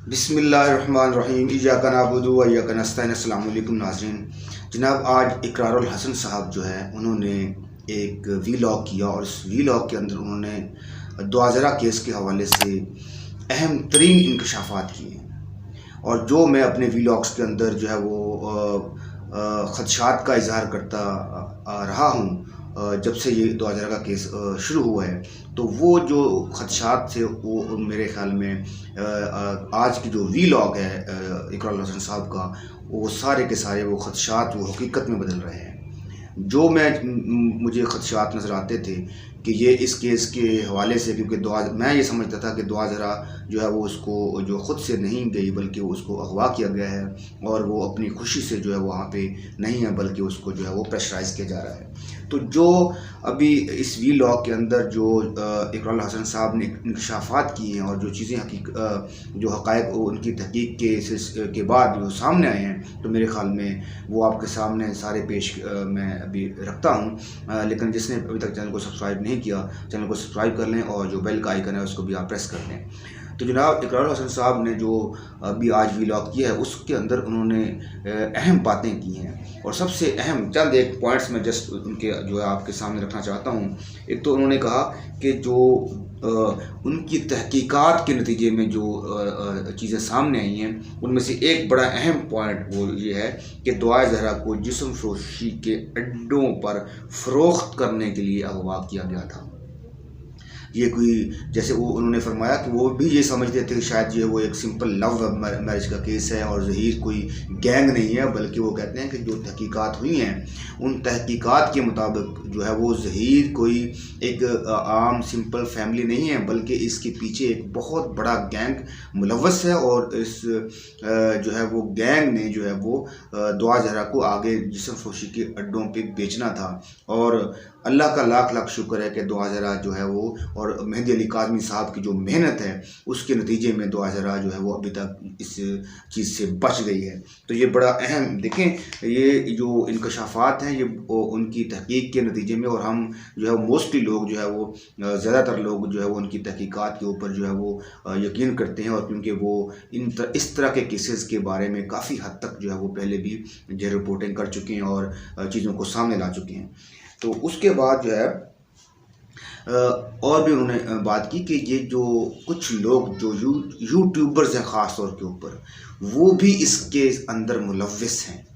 बिस्मिल्लाहिर्रहमानिर्रहीम इय्याका नअबुदु व इय्याका नस्तईन। अस्सलाम वालेकुम नाज़रीन। जनाब, आज इकरारुल हसन साहब जो है उन्होंने एक वीलॉग किया और इस वीलॉग के अंदर उन्होंने दुआज़रा केस के हवाले से अहम तरीन इंकशाफात किए और जो मैं अपने वीलॉग्स के अंदर जो है वो ख़दशात का इजहार करता रहा हूँ जब से ये दुआज़रा का केस शुरू हुआ है। तो वो जो ख़दशात थे वो मेरे ख़्याल में आज की जो वीलॉग है इकरारुल हसन साहब का, वो सारे के सारे वो ख़दशात वो हकीकत में बदल रहे हैं। जो मुझे ख़दशात नज़र आते थे कि ये इस केस के हवाले से, क्योंकि मैं ये समझता था कि दुआज़रा जो है वो उसको जो ख़ुद से नहीं गई बल्कि उसको अगवा किया गया है और वो अपनी खुशी से जो है वहाँ पे नहीं है बल्कि उसको जो है वो प्रेशराइज़ किया जा रहा है। तो जो अभी इस वीलॉग के अंदर जो इकरारुल हसन साहब ने इंकशाफात किए हैं और जो चीज़ें जो हक़ाइक़ उनकी तहक़ीक़ के बाद जो सामने आए हैं, तो मेरे ख़्याल में वो आपके सामने सारे पेश मैं अभी रखता हूँ। लेकिन जिसने अभी तक चैनल को सब्सक्राइब नहीं किया, चैनल को सब्सक्राइब कर लें और जो बेल का आइकन है उसको भी आप प्रेस कर लें। तो जनाब, इकरारुल हसन साहब ने जो अभी आज वीलॉग किया है उसके अंदर उन्होंने अहम बातें की हैं और सबसे अहम चंद एक पॉइंट्स में जस्ट उनके जो है आपके सामने रखना चाहता हूँ। एक तो उन्होंने कहा कि जो उनकी तहकीकात के नतीजे में जो चीज़ें सामने आई हैं उनमें से एक बड़ा अहम पॉइंट वो ये है कि दुआ ज़हरा को जिस्म फरोशी के अड्डों पर फ़रोख्त करने के लिए अगवा किया गया था। ये कोई जैसे वो उन्होंने फरमाया कि वो भी ये समझते थे कि शायद ये वो एक सिंपल लव मैरिज का केस है और ज़हीर कोई गैंग नहीं है, बल्कि वो कहते हैं कि जो तहकीकात हुई हैं उन तहकीकात के मुताबिक जो है वो ज़हीर कोई एक आम सिंपल फैमिली नहीं है, बल्कि इसके पीछे एक बहुत बड़ा गैंग मुलव्वस है और इस जो है वो गैंग ने जो है वो दुआ ज़हरा को आगे जिस्म फरोशी के अड्डों पर बेचना था। और अल्लाह का लाख लाख शुक्र है कि दुआ ज़हरा जो है वो और मेहंदी अली काज़मी साहब की जो मेहनत है उसके नतीजे में दुआ ज़हरा जो है वो अभी तक इस चीज़ से बच गई है। तो ये बड़ा अहम देखें, ये जो इंकशाफात हैं ये उनकी तहकीक के नतीजे में, और हम जो है मोस्टली लोग जो है वो ज़्यादातर लोग जो है वो उनकी तहकीकात के ऊपर जो है वो यकीन करते हैं, और क्योंकि वो इस तरह के केसेस के बारे में काफ़ी हद तक जो है वो पहले भी जो रिपोर्टिंग कर चुके हैं और चीज़ों को सामने ला चुके हैं। तो उसके बाद जो है और भी उन्होंने बात की कि ये जो कुछ लोग जो यूट्यूबर्स हैं ख़ास तौर के ऊपर, वो भी इसके अंदर मुलव्वस हैं।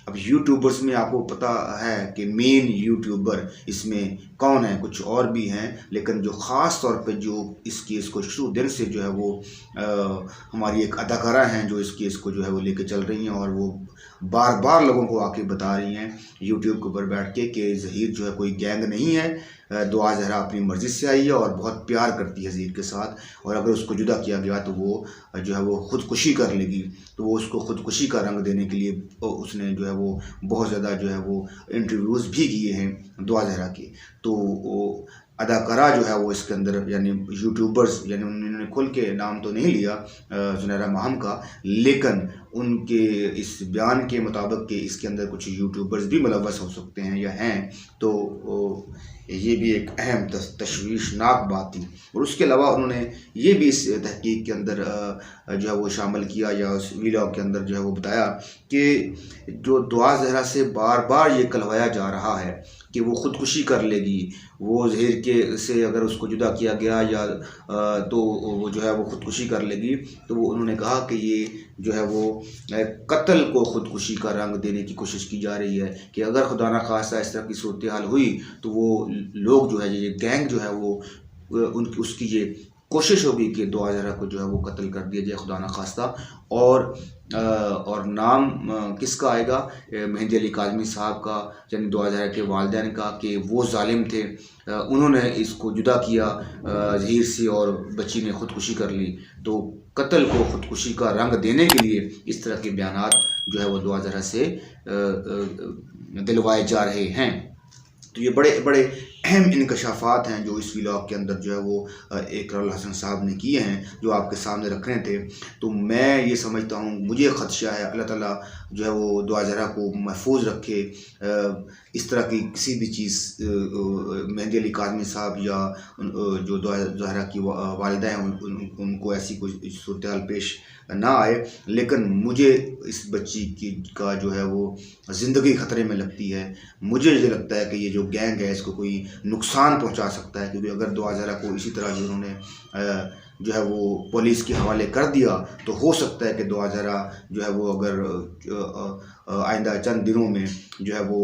अब यूट्यूबर्स में आपको पता है कि मेन यूट्यूबर इसमें कौन है, कुछ और भी हैं, लेकिन जो ख़ास तौर पे जो इस केस को शुरू दिन से जो है वो हमारी एक अदाकारा हैं जो इस केस को जो है वो लेके चल रही हैं और वो बार बार लोगों को आके बता रही हैं यूट्यूब के ऊपर बैठ के कि ज़हीर जो है कोई गैंग नहीं है, दुआ ज़हरा अपनी मर्ज़ी से आई है और बहुत प्यार करती है ज़हीर के साथ, और अगर उसको जुदा किया गया तो वो जो है वो ख़ुदकुशी कर लेगी। तो वो उसको ख़ुदकुशी का रंग देने के लिए उसने जो है वो बहुत ज़्यादा जो है वो इंटरव्यूज़ भी किए हैं दुआ ज़हरा के। तो वो अदाकारा जो है वो इसके अंदर यानी यूट्यूबर्स, यानी उन्होंने खुल के नाम तो नहीं लिया ज़ुनैरा माहम का, लेकिन उनके इस बयान के मुताबिक कि इसके अंदर कुछ यूट्यूबर्स भी मुलव्वस हो सकते हैं या हैं, तो ये भी एक अहम तशवीशनाक बात थी। और उसके अलावा उन्होंने ये भी इस तहकीक के अंदर जो है वो शामिल किया या उस वीलॉग के अंदर जो है वो बताया कि जो दुआ ज़हरा से बार बार ये कहलवाया जा रहा है कि वो ख़ुदकुशी कर लेगी, वो ज़हीर के से अगर उसको जुदा किया गया या तो वो जो है वो ख़ुदकुशी कर लेगी, तो वो उन्होंने कहा कि ये जो है वो कत्ल को ख़ुदकुशी का रंग देने की कोशिश की जा रही है कि अगर खुदा न खास्ता इस तरह की सूरत हाल हुई तो वो लोग जो है ये गैंग जो है वो उसकी ये कोशिश होगी कि दुआ ज़हरा को जो है वो कत्ल कर दिया जाए खुदा न खास्ता। और नाम किसका आएगा? मेहंदी अली काज़मी साहब का, यानी दुआ ज़हरा के वालिदैन का, कि वो जालिम थे, उन्होंने इसको जुदा किया ज़हीर से और बच्ची ने ख़ुदकुशी कर ली। तो कत्ल को ख़ुदकुशी का रंग देने के लिए इस तरह के बयानात जो है वो दुआ ज़हरा से दिलवाए जा रहे हैं। तो ये बड़े बड़े अहम इंकशाफात हैं जो इस वीलॉग के अंदर जो है वो इकरारुल हसन साहब ने किए हैं, जो आपके सामने रख रहे थे। तो मैं ये समझता हूँ, मुझे ख़दशा है अल्लाह ताला जो है वो दुआ ज़हरा को महफूज रखे, इस तरह की किसी भी चीज़ मेहंदी अली काज़मी साहब या जो दुआ ज़हरा की वालिदा हैं उनको ऐसी कोई सूरत हाल पेश ना आए, लेकिन मुझे इस बच्ची की का जो है वो ज़िंदगी ख़तरे में लगती है। मुझे ये लगता है कि ये जो गैंग है इसको कोई नुकसान पहुंचा सकता है, क्योंकि अगर दुआ ज़हरा को इसी तरह जो उन्होंने जो है वो पुलिस के हवाले कर दिया तो हो सकता है कि दुआ ज़हरा जो है वो अगर आइंदा चंद दिनों में जो है वो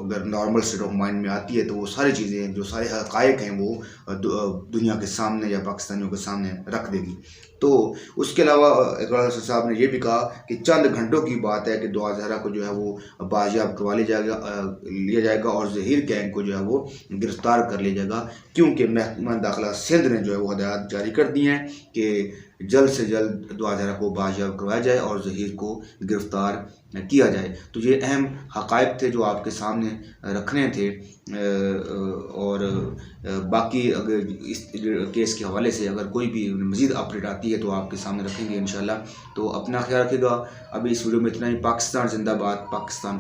अगर नॉर्मल स्टेट ऑफ माइंड में आती है तो वो सारी चीज़ें जो सारे हक़ाइक़ हैं वो दुनिया के सामने या पाकिस्तानियों के सामने रख देगी। तो उसके अलावा इकरार हसन साहब ने ये भी कहा कि चंद घंटों की बात है कि दुआ ज़हरा को जो है वो बाजियाब करवा लिया जाएगा और ज़हीर गैंग को जो है वो गिरफ़्तार कर लिया जाएगा, क्योंकि महकमा दाखिला सिंध ने जो है वो हदायत जारी कर दी हैं कि जल्द से जल्द दुआ ज़हरा को बाजियाब करवाया जाए और ज़हीर को गिरफ़्तार किया जाए। तो ये अहम हक़ाइक़ थे जो आपके सामने रखने थे, और बाकी अगर इस केस के हवाले से अगर कोई भी मज़ीद अपडेट आती है तो आपके सामने रखेंगे इंशाल्लाह। तो अपना ख्याल रखिएगा। अभी इस वीडियो में इतना ही। पाकिस्तान जिंदाबाद, पाकिस्तान।